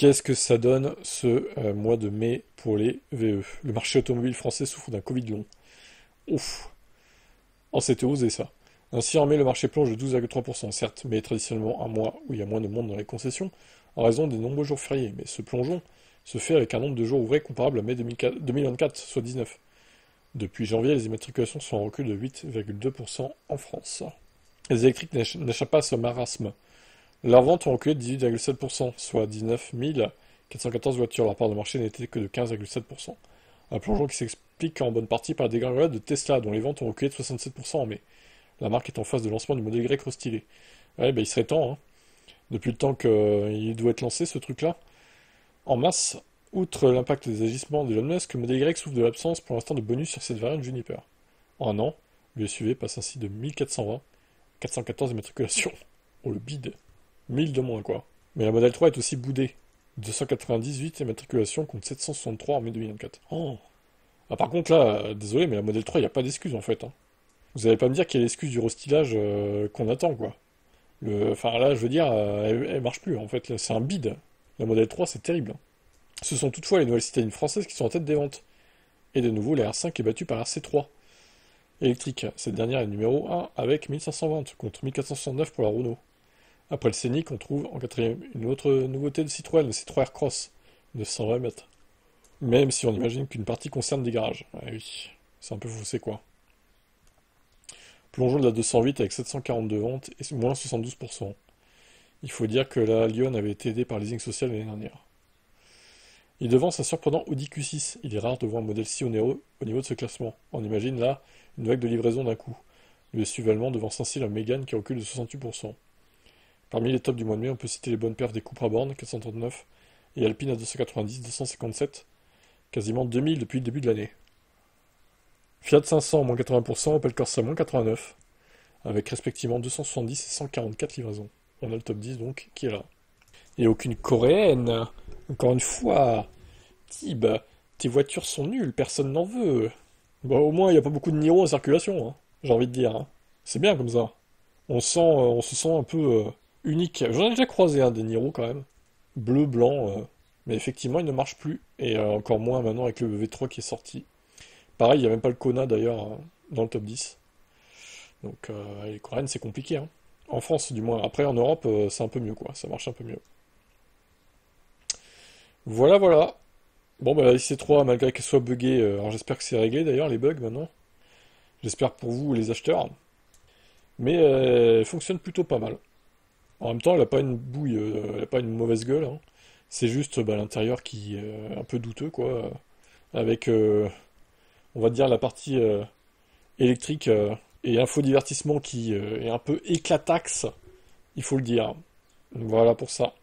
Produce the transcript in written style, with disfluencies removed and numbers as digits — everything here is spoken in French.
Qu'est-ce que ça donne ce mois de mai pour les VE? Le marché automobile français souffre d'un Covid long. Ouf. Oh, c'était osé ça. Ainsi, en mai, le marché plonge de 12,3%, certes, mais traditionnellement un mois où il y a moins de monde dans les concessions, en raison des nombreux jours fériés. Mais ce plongeon se fait avec un nombre de jours ouvrés comparable à mai 2024, soit 19. Depuis janvier, les immatriculations sont en recul de 8,2% en France. Les électriques n'échappent pas à ce marasme. Leurs ventes ont reculé de 18,7%, soit 19 414 voitures. Leur part de marché n'était que de 15,7%. Un plongeon qui s'explique en bonne partie par la dégringolade de Tesla, dont les ventes ont reculé de 67% en mai. La marque est en phase de lancement du modèle Y restylé. Ouais, bah il serait temps, hein. Depuis le temps qu'il doit être lancé, ce truc-là. En masse, outre l'impact des agissements d'Elon Musk, le modèle Y souffre de l'absence pour l'instant de bonus sur cette variante Juniper. En un an, le SUV passe ainsi de 1420 à 414 immatriculations. Oh le bide. 1000 de moins quoi. Mais la modèle 3 est aussi boudée. 298 immatriculations contre 763 en mai 2024. Oh. Ah, par contre là, désolé, mais la modèle 3, il n'y a pas d'excuse en fait, hein. Vous allez pas me dire qu'il y a l'excuse du restylage qu'on attend quoi. Enfin là, je veux dire, elle marche plus en fait. Là, c'est un bide. La modèle 3, c'est terrible, hein. Ce sont toutefois les nouvelles citadines françaises qui sont en tête des ventes. Et de nouveau, la R5 est battue par la RC3 électrique. Cette dernière est numéro 1 avec 1500 ventes contre 1469 pour la Renault. Après le Scénic, on trouve en quatrième une autre nouveauté de Citroën, le C3 Cross, 920 mètres. Même si on imagine qu'une partie concerne des garages. Ah oui, c'est un peu faussé quoi. Plongeons de la 208 avec 742 ventes et moins 72%. Il faut dire que la Lyon avait été aidée par le leasing social l'année dernière. Il devance un surprenant Audi Q6. Il est rare de voir un modèle si onéreux au niveau de ce classement. On imagine là une vague de livraison d'un coup. Le SUV allemand devance ainsi la Mégane qui recule de 68%. Parmi les tops du mois de mai, on peut citer les bonnes perfs des Cupra Born, 439, et Alpine à 290, 257, quasiment 2000 depuis le début de l'année. Fiat 500, moins 80%, Opel Corsa, moins 89, avec respectivement 270 et 144 livraisons. On a le top 10 donc, qui est là. Et aucune coréenne. Encore une fois. Tib, tes voitures sont nulles, personne n'en veut. Bah au moins, il n'y a pas beaucoup de Niro en circulation, hein, j'ai envie de dire, hein. C'est bien comme ça. On se sent un peu unique. J'en ai déjà croisé un des Niro quand même. Bleu, blanc, mais effectivement il ne marche plus. Et encore moins maintenant avec le V3 qui est sorti. Pareil, il n'y a même pas le Kona d'ailleurs dans le top 10. Donc les coréennes c'est compliqué, hein. En France du moins. Après en Europe c'est un peu mieux quoi, ça marche un peu mieux. Voilà voilà. Bon bah la IC3 malgré qu'elle soit buggée, alors j'espère que c'est réglé d'ailleurs les bugs maintenant. J'espère pour vous les acheteurs. Mais elle fonctionne plutôt pas mal. En même temps, elle a pas une bouille, elle a pas une mauvaise gueule, hein. C'est juste bah, l'intérieur qui est un peu douteux, quoi. Avec, on va dire, la partie électrique et infodivertissement qui est un peu éclataxe, il faut le dire. Voilà pour ça.